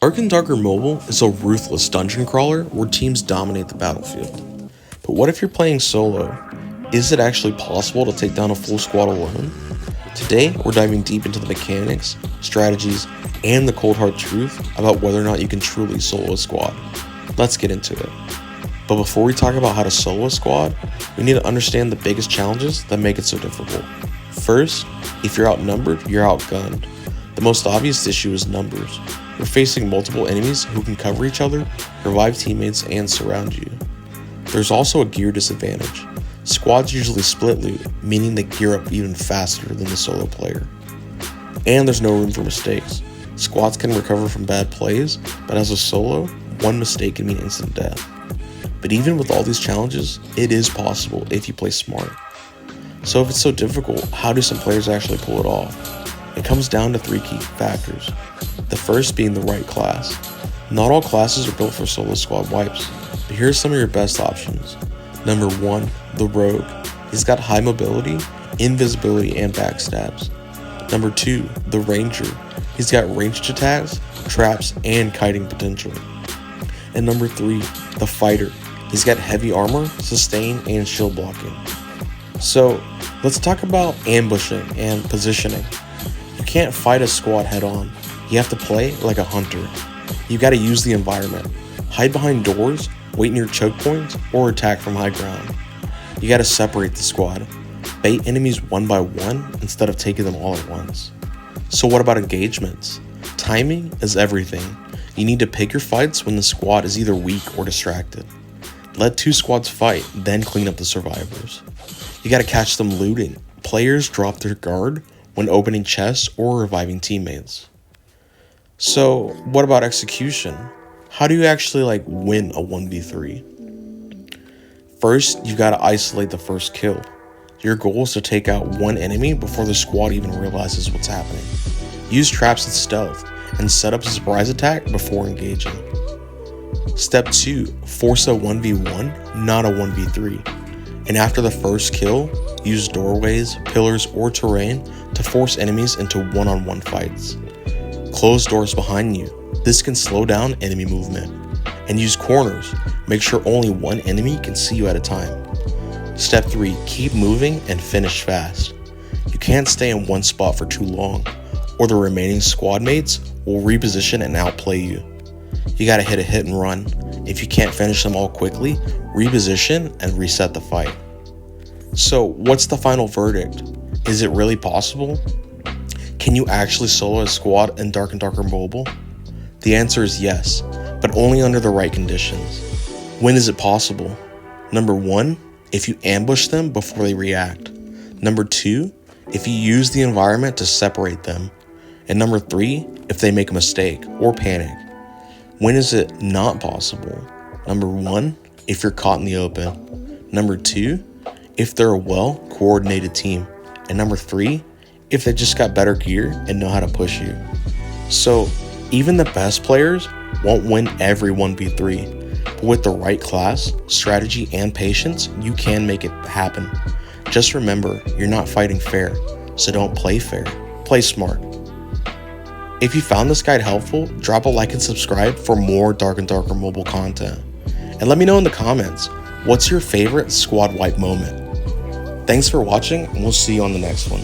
Dark and Darker Mobile is a ruthless dungeon crawler where teams dominate the battlefield. But what if you're playing solo? Is it actually possible to take down a full squad alone? Today, we're diving deep into the mechanics, strategies, and the cold hard truth about whether or not you can truly solo a squad. Let's get into it. But before we talk about how to solo a squad, we need to understand the biggest challenges that make it so difficult. First, if you're outnumbered, you're outgunned. The most obvious issue is numbers. You're facing multiple enemies who can cover each other, revive teammates, and surround you. There's also a gear disadvantage. Squads usually split loot, meaning they gear up even faster than the solo player. And there's no room for mistakes. Squads can recover from bad plays, but as a solo, one mistake can mean instant death. But even with all these challenges, it is possible if you play smart. So if it's so difficult, how do some players actually pull it off? It comes down to three key factors. The first being the right class. Not all classes are built for solo squad wipes, but here's some of your best options. Number 1, the Rogue. He's got high mobility, invisibility, and backstabs. Number 2, the Ranger. He's got ranged attacks, traps, and kiting potential. And number 3, the Fighter. He's got heavy armor, sustain, and shield blocking. So let's talk about ambushing and positioning. You can't fight a squad head on. You have to play like a hunter. You gotta use the environment. Hide behind doors, wait near choke points, or attack from high ground. You gotta separate the squad. Bait enemies one by one instead of taking them all at once. So what about engagements? Timing is everything. You need to pick your fights when the squad is either weak or distracted. Let two squads fight, then clean up the survivors. You gotta catch them looting. Players drop their guard when opening chests or reviving teammates. So what about execution? How do you actually win a 1v3? First, you gotta isolate the first kill. Your goal is to take out one enemy before the squad even realizes what's happening. Use traps and stealth, and set up a surprise attack before engaging. Step 2, force a 1v1, not a 1v3. And after the first kill, use doorways, pillars, or terrain to force enemies into one-on-one fights. Close doors behind you. This can slow down enemy movement. And use corners. Make sure only one enemy can see you at a time. Step 3, keep moving and finish fast. You can't stay in one spot for too long, or the remaining squad mates will reposition and outplay you. You gotta hit a hit and run. If you can't finish them all quickly, reposition and reset the fight. So what's the final verdict? Is it really possible? Can you actually solo a squad in Dark and Darker Mobile? The answer is yes, but only under the right conditions. When is it possible? Number 1, if you ambush them before they react. Number 2, if you use the environment to separate them. And number 3, if they make a mistake or panic. When is it not possible? Number 1, if you're caught in the open. Number 2, if they're a well-coordinated team. And number 3, if they just got better gear and know how to push you. So even the best players won't win every 1v3, but with the right class, strategy, and patience, you can make it happen. Just remember, you're not fighting fair, so don't play fair, play smart. If you found this guide helpful, drop a like and subscribe for more Dark and Darker Mobile content. And let me know in the comments, what's your favorite squad wipe moment? Thanks for watching, and we'll see you on the next one.